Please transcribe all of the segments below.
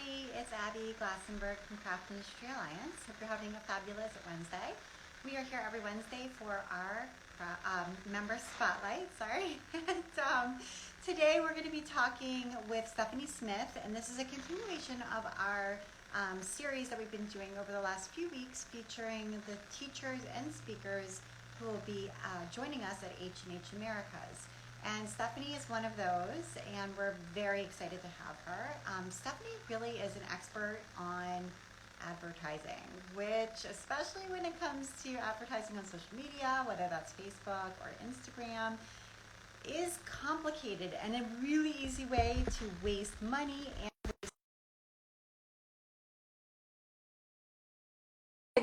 everybody. It's Abby Glassenberg from Craft Industry Alliance. Hope you're having a fabulous Wednesday. We are here every Wednesday for our member spotlight. Sorry. and today we're going to be talking with Stephanie Smith, and this is a continuation of our series that we've been doing over the last few weeks, featuring the teachers and speakers who will be joining us at H&H Americas. And Stephanie is one of those, and we're very excited to have her. Stephanie really is an expert on advertising, which, especially when it comes to advertising on social media, whether that's Facebook or Instagram, is complicated and a really easy way to waste money and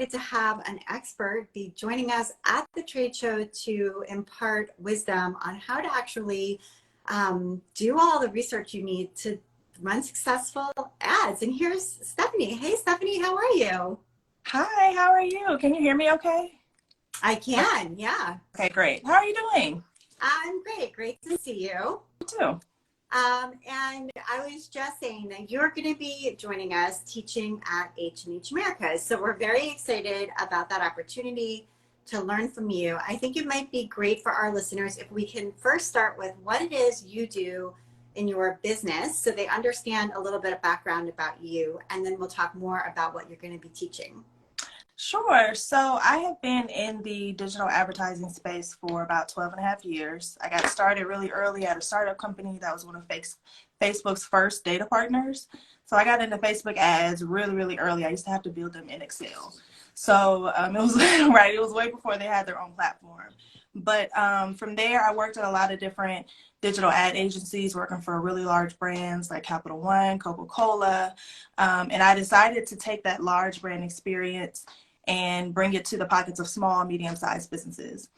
to have an expert be joining us at the trade show to impart wisdom on how to actually do all the research you need to run successful ads. And here's Stephanie. Hey, Stephanie, how are you? Hi, how are you? Can you hear me okay? I can, yeah. Okay, great. How are you doing? I'm great. Great to see you. You too. And I was just saying that you're going to be joining us teaching at H&H Americas. So we're very excited about that opportunity to learn from you. I think it might be great for our listeners if we can first start with what it is you do in your business so they understand a little bit of background about you, and then we'll talk more about what you're going to be teaching. Sure. So I have been in the digital advertising space for about 12 and a half years. I got started really early at a startup company that was one of Facebook's first data partners. So I got into Facebook ads really, really early. I used to have to build them in Excel. So it was right. It was way before they had their own platform. But from there, I worked at a lot of different digital ad agencies, working for really large brands like Capital One, Coca-Cola. And I decided to take that large brand experience and bring it to the pockets of small, medium-sized businesses.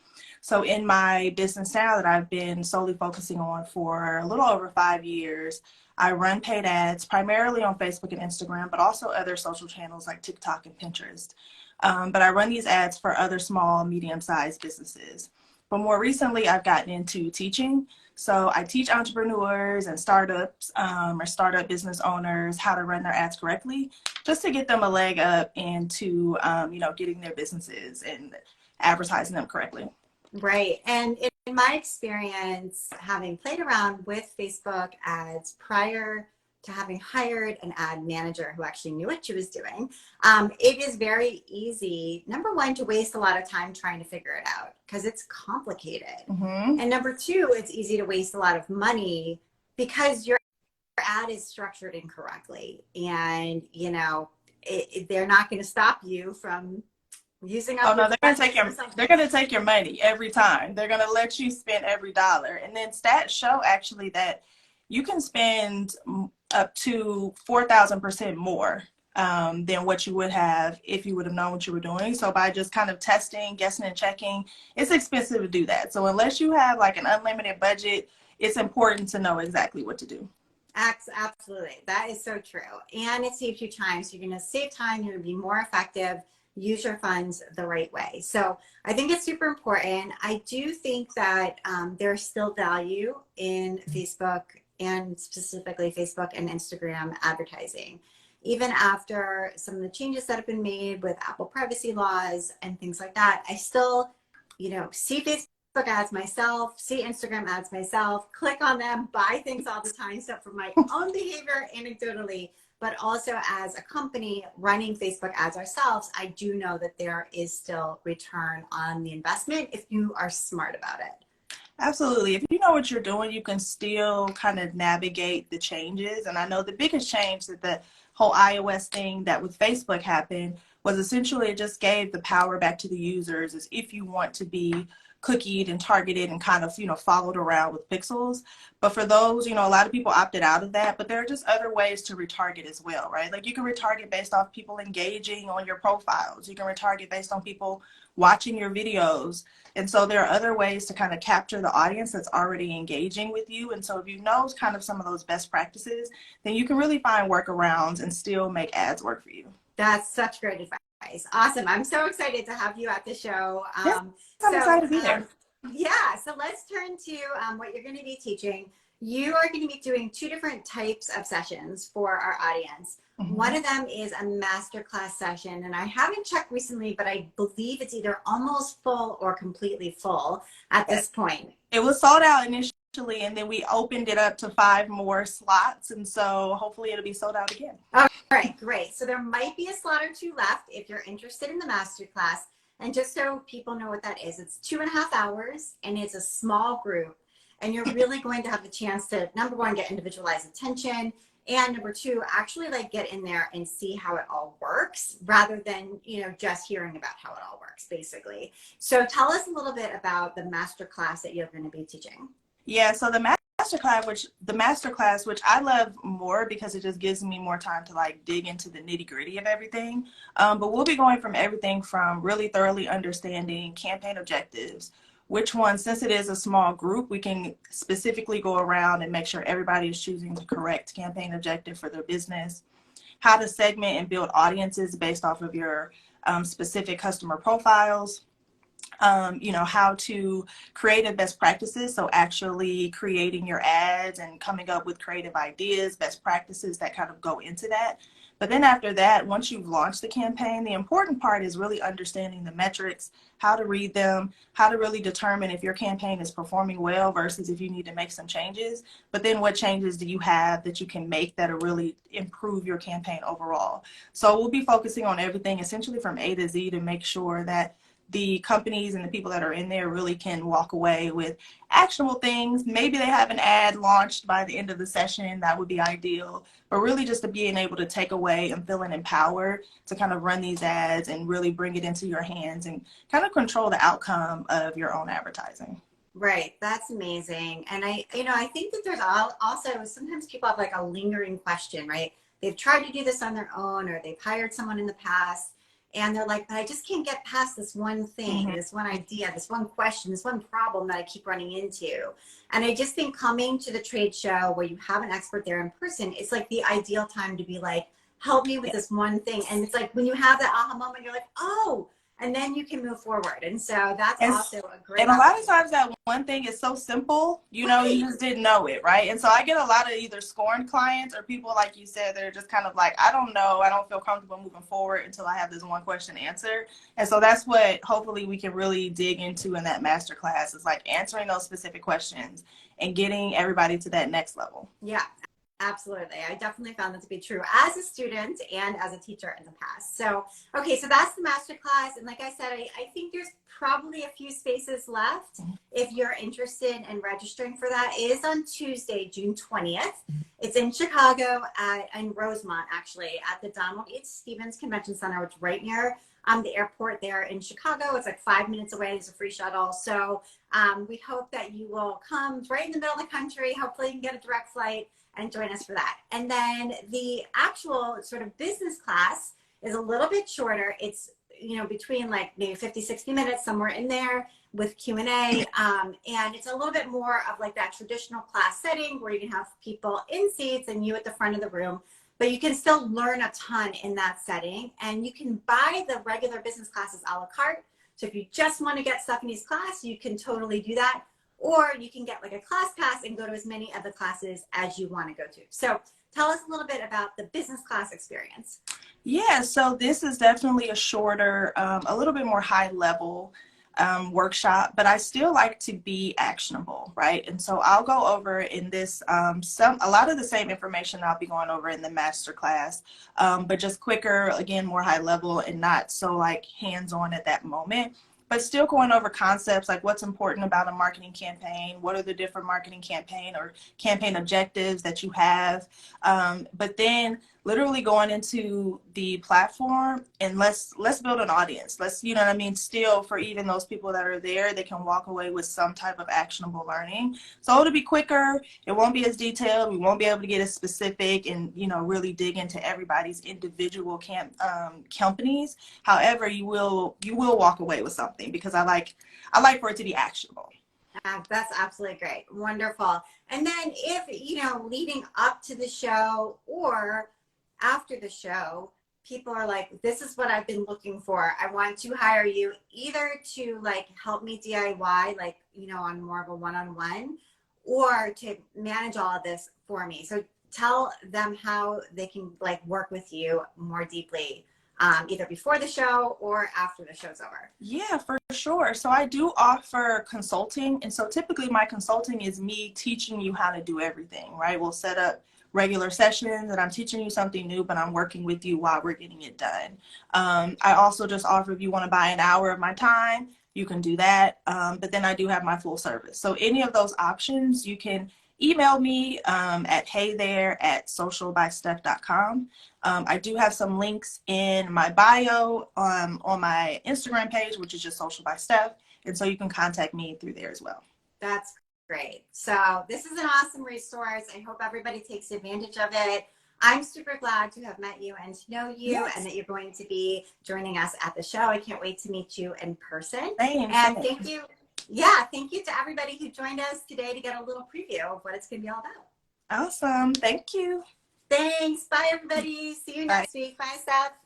So in my business now that I've been solely focusing on for a little over 5 years, I run paid ads primarily on Facebook and Instagram, but also other social channels like TikTok and Pinterest. But I run these ads for other small, medium-sized businesses. But more recently, I've gotten into teaching. So I teach entrepreneurs and startups or startup business owners how to run their ads correctly, just to get them a leg up into, getting their businesses and advertising them correctly. Right. And in my experience, having played around with Facebook ads prior to having hired an ad manager who actually knew what she was doing, it is very easy, number one, to waste a lot of time trying to figure it out because it's complicated. Mm-hmm. And number two, it's easy to waste a lot of money because your ad is structured incorrectly. And, they're not going to stop you from using up. Oh no, they're gonna take your money every time. They're gonna let you spend every dollar. And then stats show actually that you can spend up to 4,000% more than what you would have if you would have known what you were doing. So by just kind of testing, guessing, and checking, it's expensive to do that. So unless you have like an unlimited budget, it's important to know exactly what to do. Absolutely. That is so true. And it saves you time. So you're going to save time. You're going to be more effective. Use your funds the right way. So I think it's super important. I do think that there's still value in Facebook, and specifically Facebook and Instagram advertising. Even after some of the changes that have been made with Apple privacy laws and things like that, I still, see Facebook ads myself, see Instagram ads myself, click on them, buy things all the time. So for my own behavior, anecdotally, but also as a company running Facebook ads ourselves, I do know that there is still return on the investment if you are smart about it. Absolutely. If you know what you're doing, you can still kind of navigate the changes. And I know the biggest change that the whole iOS thing that with Facebook happened was essentially it just gave the power back to the users as if you want to be cookied and targeted and kind of, followed around with pixels. But for those, a lot of people opted out of that, but there are just other ways to retarget as well, right? Like you can retarget based off people engaging on your profiles. You can retarget based on people watching your videos. And so there are other ways to kind of capture the audience that's already engaging with you. And so if you know kind of some of those best practices, then you can really find workarounds and still make ads work for you. That's such great advice. Awesome. I'm so excited to have you at the show. I'm excited to be there. Yeah, so let's turn to what you're going to be teaching. You are going to be doing two different types of sessions for our audience. One of them is a masterclass session, and I haven't checked recently, but I believe it's either almost full or completely full at this point. It was sold out initially, and then we opened it up to 5 more slots, and so hopefully it'll be sold out again. All right, great. So there might be a slot or two left if you're interested in the masterclass. And just so people know what that is, it's 2.5 hours, and it's a small group. And you're really going to have the chance to, number one, get individualized attention, and number two, actually like get in there and see how it all works rather than, just hearing about how it all works, basically. So tell us a little bit about the master class that you're going to be teaching. Yeah, so the master class, which I love more because it just gives me more time to like dig into the nitty gritty of everything. But we'll be going from everything from really thoroughly understanding campaign objectives, which one, since it is a small group, we can specifically go around and make sure everybody is choosing the correct campaign objective for their business, how to segment and build audiences based off of your specific customer profiles, how to create best practices. So actually creating your ads and coming up with creative ideas, best practices that kind of go into that. But then after that, once you've launched the campaign, the important part is really understanding the metrics, how to read them, how to really determine if your campaign is performing well versus if you need to make some changes. But then what changes do you have that you can make that'll really improve your campaign overall? So we'll be focusing on everything essentially from A to Z to make sure that the companies and the people that are in there really can walk away with actionable things. Maybe they have an ad launched by the end of the session. That would be ideal. But really just to being able to take away and feeling empowered to kind of run these ads and really bring it into your hands and kind of control the outcome of your own advertising. Right. That's amazing. And I think that there's also sometimes people have like a lingering question, right? They've tried to do this on their own or they've hired someone in the past. And they're like, but I just can't get past this one thing, this one idea, this one question, this one problem that I keep running into. And I just think coming to the trade show where you have an expert there in person, it's like the ideal time to be like, help me with this one thing. And it's like when you have that aha moment, you're like, oh, and then you can move forward. And so that's also a great. And a lot of times that one thing is so simple, you just didn't know it, right? And so I get a lot of either scorned clients or people, like you said, they're just kind of like, I don't know, I don't feel comfortable moving forward until I have this one question answered. And so that's what hopefully we can really dig into in that masterclass is like answering those specific questions and getting everybody to that next level. Yeah. Absolutely. I definitely found that to be true as a student and as a teacher in the past. So, okay, so that's the masterclass. And like I said, I think there's probably a few spaces left. If you're interested in registering for that, it is on Tuesday, June 20th. It's in Chicago in Rosemont, actually, at the Donald H. Stevens Convention Center, which is right near the airport there in Chicago. It's like 5 minutes away. There's a free shuttle. So we hope that you will come. It's right in the middle of the country. Hopefully you can get a direct flight and join us for that. And then the actual sort of business class is a little bit shorter. It's, between like maybe 50, 60 minutes, somewhere in there with Q&A. And it's a little bit more of like that traditional class setting where you can have people in seats and you at the front of the room, but you can still learn a ton in that setting. And you can buy the regular business classes a la carte. So if you just want to get Stephanie's class, you can totally do that. Or you can get like a class pass and go to as many of the classes as you want to go to. So tell us a little bit about the business class experience. Yeah, so this is definitely a shorter, a little bit more high level workshop, but I still like to be actionable, right? And so I'll go over in this a lot of the same information I'll be going over in the master class, but just quicker, again, more high level and not so like hands-on at that moment. But still going over concepts like what's important about a marketing campaign, what are the different marketing campaign or campaign objectives that you have, but then literally going into the platform and let's build an audience. Let's, still for even those people that are there, they can walk away with some type of actionable learning. So it'll be quicker. It won't be as detailed. We won't be able to get as specific and, really dig into everybody's individual companies. However, you will walk away with something because I like for it to be actionable. That's absolutely great. Wonderful. And then if, leading up to the show or after the show, people are like, this is what I've been looking for. I want to hire you either to like help me DIY, like, on more of a one-on-one, or to manage all of this for me. So tell them how they can like work with you more deeply, either before the show or after the show's over. Yeah, for sure. So I do offer consulting. And so typically my consulting is me teaching you how to do everything, right? We'll set up regular sessions and I'm teaching you something new, but I'm working with you while we're getting it done. I also just offer if you want to buy an hour of my time, you can do that. But then I do have my full service. So any of those options, you can email me at heythere@socialbysteph.com. I do have some links in my bio on my Instagram page, which is just Social by Steph. And so you can contact me through there as well. That's great. So this is an awesome resource. I hope everybody takes advantage of it. I'm super glad to have met you and to know you, Yes. and that you're going to be joining us at the show. I can't wait to meet you in person. Same. Thank you. Yeah, thank you to everybody who joined us today to get a little preview of what it's going to be all about. Awesome. Thank you. Thanks. Bye, everybody. See you next week. Bye, Steph.